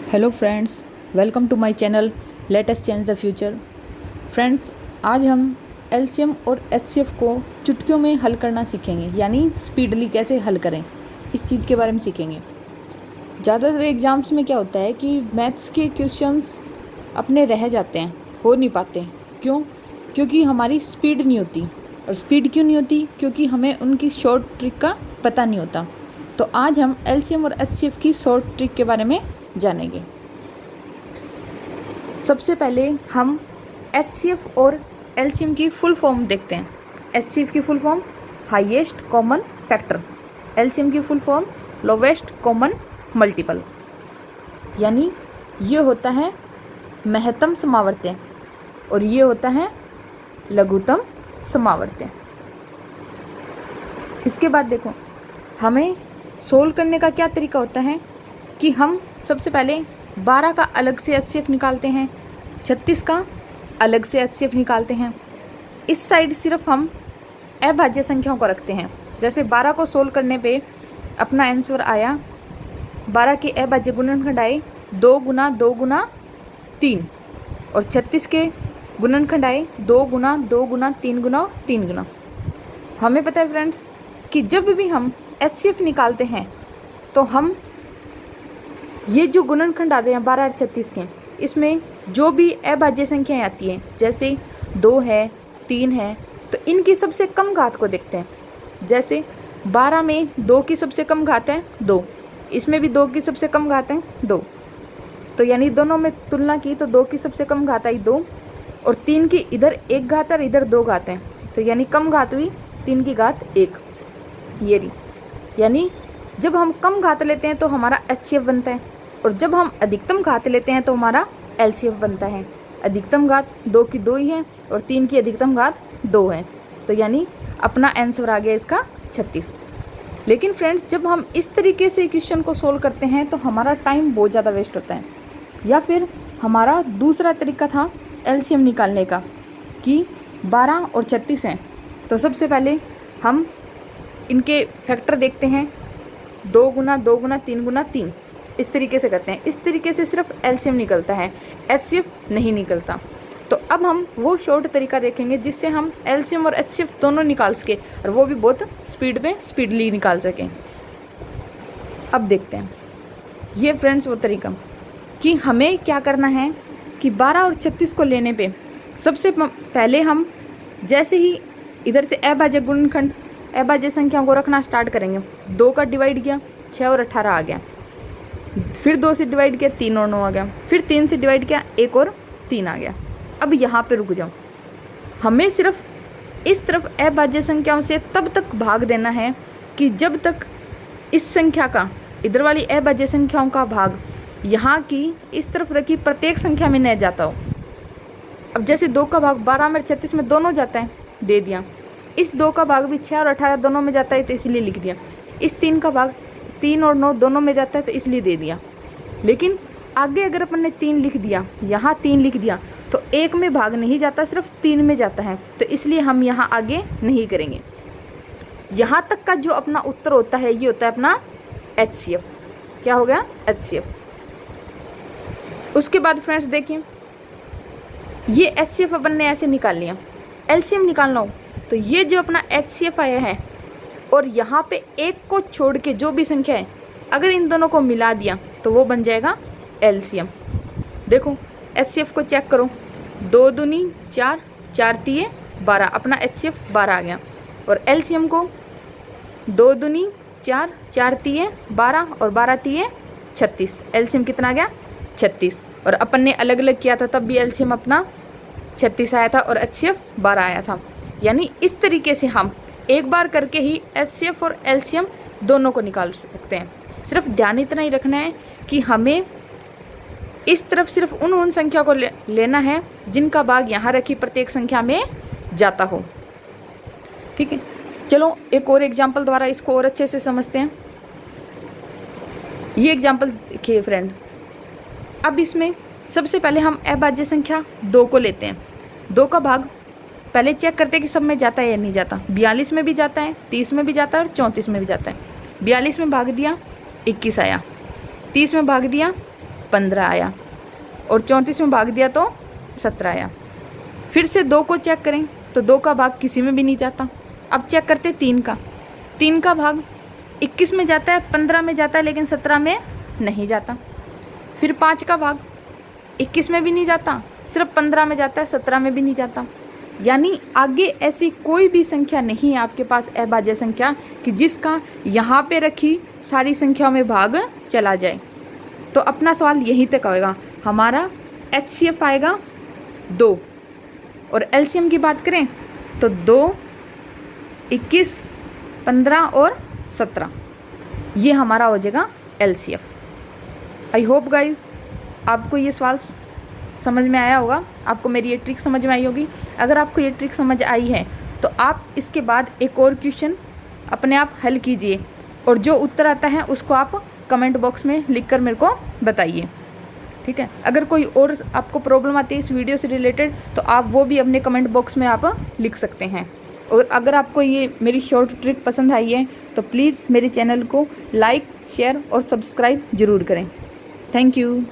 Hello friends, welcome to my channel let us change the future. Friends, आज हम LCM और HCF को चुटकियों में हल करना सीखेंगे, यानी स्पीडली कैसे हल करें, इस चीज़ के बारे में सीखेंगे। ज़्यादातर एग्ज़ाम्स में क्या होता है कि मैथ्स के क्वेश्चंस अपने रह जाते हैं, हो नहीं पाते। क्यों? क्योंकि हमारी स्पीड नहीं होती। और स्पीड क्यों नहीं होती? क्योंकि हमें उनकी शॉर्ट ट्रिक का पता नहीं होता। तो आज हम एलसीएम और एचसीएफ की शॉर्ट ट्रिक के बारे में जानेंगे। सबसे पहले हम एचसीएफ और एलसीएम की फुल फॉर्म देखते हैं। एचसीएफ की full form highest common factor, LCM की full form lowest common multiple, यानी ये होता है महत्तम समावर्त्य और ये होता है लघुत्तम समावर्त्य। इसके बाद देखो, हमें सोल्व करने का क्या तरीका होता है कि हम सबसे पहले 12 का अलग से एचसीएफ निकालते हैं, 36 का अलग से एचसीएफ निकालते हैं। इस साइड सिर्फ हम अभाज्य संख्याओं को रखते हैं। जैसे 12 को सोल्व करने पे अपना आंसर आया, 12 के अभाज्य गुणनखंड आए 2 गुना 2 गुना 3 और 36 के गुणनखंड आए 2 गुना 2 गुना 3 गुना 3 गुना। हमें पता है फ्रेंड्स कि जब भी हम एचसीएफ निकालते हैं तो हम ये जो गुणनखंड आते हैं 12 और 36 के, इसमें जो भी अभाज्य संख्याएं आती हैं, जैसे 2 है, 3 है, तो इनकी सबसे कम घात को देखते हैं। जैसे 12 में 2 की सबसे कम घात है 2, इसमें भी 2 की सबसे कम घात है 2, तो यानी दोनों में तुलना की तो 2 की सबसे कम घात आई 2 और 3 की इधर 1 घात और इधर 2 घात है, तो यानी कम घात हुई 3 की घात 1। ये रही, यानी जब हम कम घात लेते हैं तो हमारा एचसीएफ बनता है और जब हम अधिकतम घात लेते हैं तो हमारा एलसीएफ बनता है। अधिकतम घात 2 की 2 ही है और 3 की अधिकतम घात 2 है, तो यानी अपना आंसर आ गया इसका 36। लेकिन फ्रेंड्स, जब हम इस तरीके से क्वेश्चन को सोल्व करते हैं तो हमारा टाइम बहुत ज़्यादा वेस्ट होता है। या फिर हमारा दूसरा तरीका था एलसीएम निकालने का कि 12 और 36 हैं, तो सबसे पहले हम इनके फैक्टर देखते हैं, 2 गुना 2 गुना 3 गुना 3, इस तरीके से करते हैं। इस तरीके से सिर्फ एलसीएम निकलता है, एचसीएफ नहीं निकलता। तो अब हम वो शॉर्ट तरीका देखेंगे जिससे हम एलसीएम और एचसीएफ दोनों निकाल सके और वो भी बहुत स्पीड में स्पीडली निकाल सकें। अब देखते हैं ये फ्रेंड्स वो तरीका कि हमें क्या करना है कि 12 और 36 को लेने पे सबसे पहले हम जैसे ही इधर से अभाज्य गुणनखंड अभाज्य संख्याओं को रखना स्टार्ट करेंगे, 2 का डिवाइड किया 6 और 18 आ गया, फिर 2 से डिवाइड किया 3 और 9 आ गया, फिर 3 से डिवाइड किया 1 और 3 आ गया। अब यहाँ पे रुक जाओ, हमें सिर्फ इस तरफ अभाज्य संख्याओं से तब तक भाग देना है कि जब तक इस संख्या का, इधर वाली अभाज्य संख्याओं का भाग यहाँ की इस तरफ रखी प्रत्येक संख्या में न जाता हो। अब जैसे 2 का भाग 12 में 36 में दोनों जाता है, दे दिया। इस 2 का भाग भी 6 और 18 दोनों में जाता है, तो इसलिए लिख दिया। इस 3 का भाग 3 और 9 दोनों में जाता है, तो इसलिए दे दिया। लेकिन आगे अगर अपन ने 3 लिख दिया, यहाँ 3 लिख दिया, तो 1 में भाग नहीं जाता, सिर्फ 3 में जाता है, तो इसलिए हम यहाँ आगे नहीं करेंगे। यहाँ तक का जो अपना उत्तर होता है ये होता है अपना एचसीएफ। क्या हो गया? एचसीएफ। उसके बाद फ्रेंड्स देखिए, ये एचसीएफ अपन ने ऐसे निकाल लिया। एलसीएम निकालना हो तो ये जो अपना एचसीएफ आया है और यहाँ पे 1 को छोड़ के जो भी संख्या है, अगर इन दोनों को मिला दिया तो वो बन जाएगा एलसीएम। देखो एचसीएफ को चेक करो, 2 दूनी 4, 4 तिये 12, अपना एचसीएफ 12 आ गया। और एलसीएम को 2 दूनी 4, 4 तिये 12 और 12 तिये 36, एलसीएम कितना आ गया? 36। और अपन ने अलग अलग किया था तब भी एलसीएम अपना 36 आया था और एचसीएफ 12 आया था। यानी इस तरीके से हम एक बार करके ही एचसीएफ और एलसीएम दोनों को निकाल सकते हैं। सिर्फ ध्यान इतना ही रखना है कि हमें इस तरफ सिर्फ उन संख्या को लेना है जिनका भाग यहाँ रखी प्रत्येक संख्या में जाता हो। ठीक है, चलो एक और एग्जाम्पल द्वारा इसको और अच्छे से समझते हैं। ये एग्जाम्पल देखिए फ्रेंड, अब इसमें सबसे पहले हम अभाज्य संख्या 2 को लेते हैं। 2 का भाग पहले चेक करते हैं कि सब में जाता है या नहीं जाता। 42 में भी जाता है, 30 में भी जाता है और 34 में भी जाता है। 42 में भाग दिया 21 आया, 30 में भाग दिया 15 आया, और 34 में भाग दिया तो 17 आया। फिर से 2 को चेक करें तो 2 का भाग किसी में भी नहीं जाता। अब चेक करते 3 का। 3 का भाग 21 में जाता है, 15 में जाता है, लेकिन 17 में नहीं जाता। फिर 5 का भाग 21 में भी नहीं जाता, सिर्फ 15 में जाता है, 17 में भी नहीं जाता। यानी आगे ऐसी कोई भी संख्या नहीं है आपके पास अभाज्य संख्या कि जिसका यहाँ पे रखी सारी संख्याओं में भाग चला जाए। तो अपना सवाल यहीं तक होएगा। हमारा HCF आएगा 2, और LCM की बात करें तो 2, 21, 15 और 17, ये हमारा हो जाएगा LCF। आई होप गाइज आपको ये सवाल समझ में आया होगा, आपको मेरी ये ट्रिक समझ में आई होगी। अगर आपको ये ट्रिक समझ आई है तो आप इसके बाद एक और क्वेश्चन अपने आप हल कीजिए, और जो उत्तर आता है उसको आप कमेंट बॉक्स में लिखकर मेरे को बताइए, ठीक है। अगर कोई और आपको प्रॉब्लम आती है इस वीडियो से रिलेटेड तो आप वो भी अपने कमेंट बॉक्स में आप लिख सकते हैं। और अगर आपको ये मेरी शॉर्ट ट्रिक पसंद आई है तो प्लीज़ मेरे चैनल को लाइक, शेयर और सब्सक्राइब ज़रूर करें। Thank you.